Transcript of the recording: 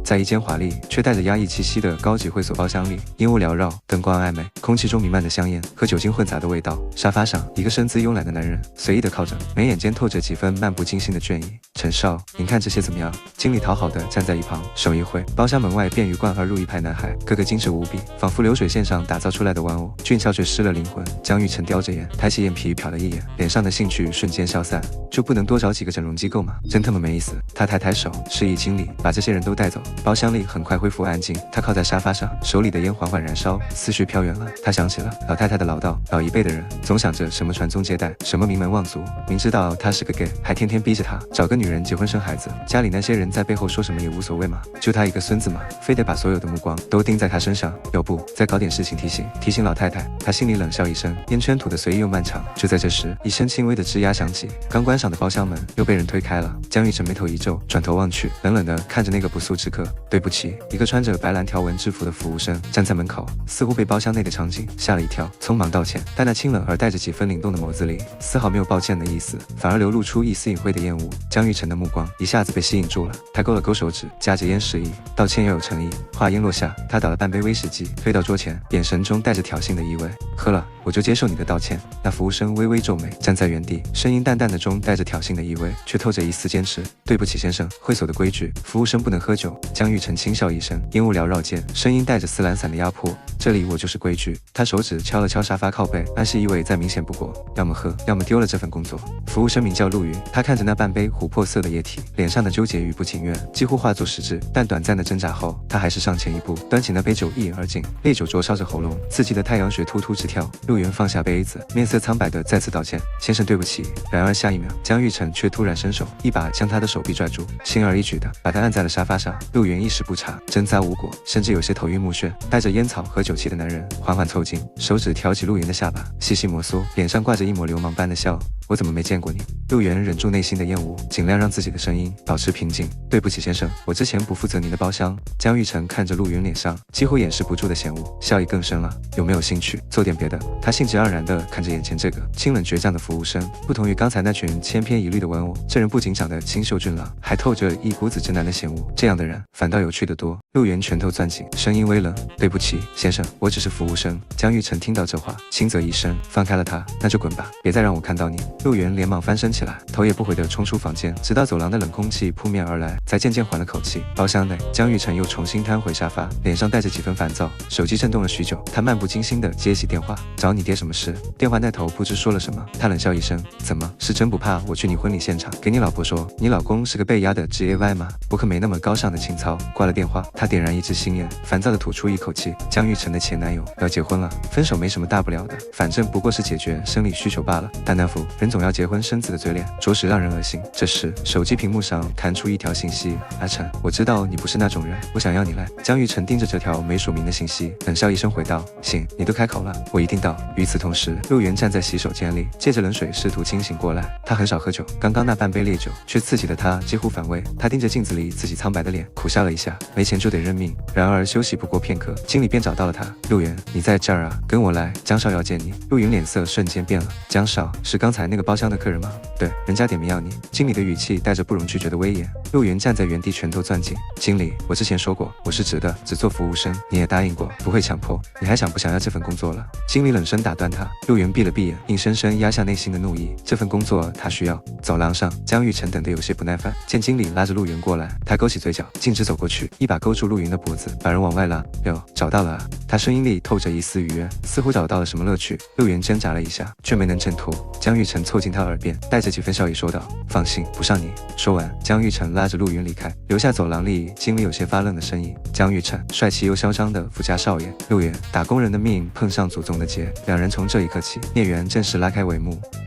在一间华丽却带着压抑气息的高级会所包厢里，烟雾缭绕，灯光暧昧，空气中弥漫着香烟和酒精混杂的味道。沙发上，一个身姿慵懒的男人随意地靠着，眉眼间透着几分漫不经心的倦意。陈少，您看这些怎么样？经理讨好地站在一旁，手一挥，包厢门外便鱼贯而入一排男孩，个个精致无比，仿佛流水线上打造出来的玩偶，俊俏却失了灵魂。江玉成叼着烟，抬起眼皮瞟了一眼，脸上的兴趣瞬间消散。就不能多找几个整容机构吗？真他妈没意思。他抬手示意经理把这些人都带走。包厢里很快恢复安静，他靠在沙发上，手里的烟缓缓燃烧，思绪飘远了。他想起了老太太的唠叨，老一辈的人总想着什么传宗接代，什么名门望族，明知道他是个 gay， 还天天逼着他找个女人结婚生孩子。家里那些人在背后说什么也无所谓嘛，就他一个孙子嘛，非得把所有的目光都盯在他身上。要不再搞点事情提醒老太太。他心里冷笑一声，烟圈吐得随意又漫长。就在这时，一声轻微的吱呀响起，刚关上的包厢门又被人推开了。江玉成眉头一皱，转头望去，冷冷地看着那个不速之客。对不起，一个穿着白蓝条纹制服的服务生站在门口，似乎被包厢内的场景吓了一跳，匆忙道歉，但那清冷而带着几分灵动的眸子里丝毫没有抱歉的意思，反而流露出一丝隐晦的厌恶。江玉成的目光一下子被吸引住了，他勾了勾手指，夹着烟示意道歉要有诚意。话音落下，他倒了半杯威士忌，推到桌前，眼神中带着挑衅的意味。喝了我就接受你的道歉。那服务生微微皱眉，站在原地，声音淡淡的中带着挑衅的意味，却透着一丝坚持。对不起先生，会所的规矩，服务生不能喝酒。江玉成轻笑一声，烟雾缭绕间，声音带着丝懒散的压迫。这里我就是规矩。他手指敲了敲沙发靠背，暗示意味再明显不过，要么喝，要么丢了这份工作。服务生名叫陆云，他看着那半杯琥珀色的液体，脸上的纠结与不情愿几乎化作实质，但短暂的挣扎后，他还是上前一步，端起那杯酒一饮而尽，烈酒灼烧着喉咙，刺激的太阳穴突突直跳。陆云放下杯子，面色苍白的再次道歉，先生对不起。然而下一秒，江玉成却突然伸手，一把将他的手臂拽住，轻而易举的把他按在了沙发上。陆云一时不察，挣扎无果，甚至有些头晕目眩。带着烟草和酒气的男人缓缓凑近，手指挑起陆云的下巴，细细摩挲，脸上挂着一抹流氓般的笑。我怎么没见过你？陆源忍住内心的厌恶，尽量让自己的声音保持平静。对不起先生，我之前不负责您的包厢。江玉成看着陆云脸上几乎掩饰不住的嫌恶，笑意更深了。有没有兴趣做点别的？他兴致盎然地看着眼前这个清冷倔强的服务生，不同于刚才那群千篇一律的玩偶，这人不仅长得清秀俊朗，还透着一股子直男的嫌恶。这样的人反倒有趣得多。陆源拳头攥紧，声音微冷，对不起先生，我只是服务生。江玉成听到这话，轻啧一声，放开了他，那就滚吧，别再让我看到你。陆源连忙翻身起来，头也不回地冲出房间，直到走廊的冷空气扑面而来，才渐渐缓了口气。包厢内，江玉成又重新瘫回沙发，脸上带着几分烦躁。手机震动了许久，他漫不经心地接起电话，找你爹什么事？电话那头不知说了什么，他冷笑一声，怎么是真不怕我去你婚礼现场给你老婆说你老公是个被压的职业外吗？我可没那么高尚的情操。挂了电话，他点燃一支新烟，烦躁地吐出一口气。江玉成的前男友要结婚了，分手没什么大不了的，反正不过是解决生理需求罢了，但那副人总要结婚生子的嘴脸着实让人恶心。这时手机屏幕上弹出一条信息，阿成，我知道你不是那种人，我想要你来。江玉成盯着这条没署名的信息，冷笑一声回道，行，你都开口了，我一定到。与此同时，陆源站在洗手间里，借着冷水试图清醒过来。他很少喝酒，刚刚那半杯烈酒却刺激得他几乎反胃。他盯着镜子里自己苍白的脸，苦笑了一下，没钱就得认命。然而休息不过片刻，经理便找到了他。陆源，你在这儿啊？跟我来，江少要见你。陆云脸色瞬间变了，江少是刚才那个包厢的客人吗？对，人家点名要你。经理的语气带着不容拒绝的威严。陆云站在原地，拳头攥紧。经理，我之前说过，我是直的，只做服务生，你也答应过，不会强迫，你还想不想要这份工作了？经理冷声打断他。陆云闭了闭眼，硬生生压下内心的怒意，这份工作他需要。走廊上，江玉成等得有些不耐烦，见经理拉着陆云过来，他勾起嘴角，径直走过去，一把勾住陆云的脖子，把人往外拉。哟，找到了啊！他声音里透着一丝愉悦，似乎找到了什么乐趣。陆云挣扎了一下，却没能挣脱。江玉成凑近他耳边，带着几分笑意说道，放心，不上你。说完，江玉成拉着陆云离开，留下走廊里经理有些发愣的身影。江玉成帅气又嚣张的富家少爷，陆云打工人的命碰上祖宗的劫，两人从这一刻起，孽缘正式拉开帷幕。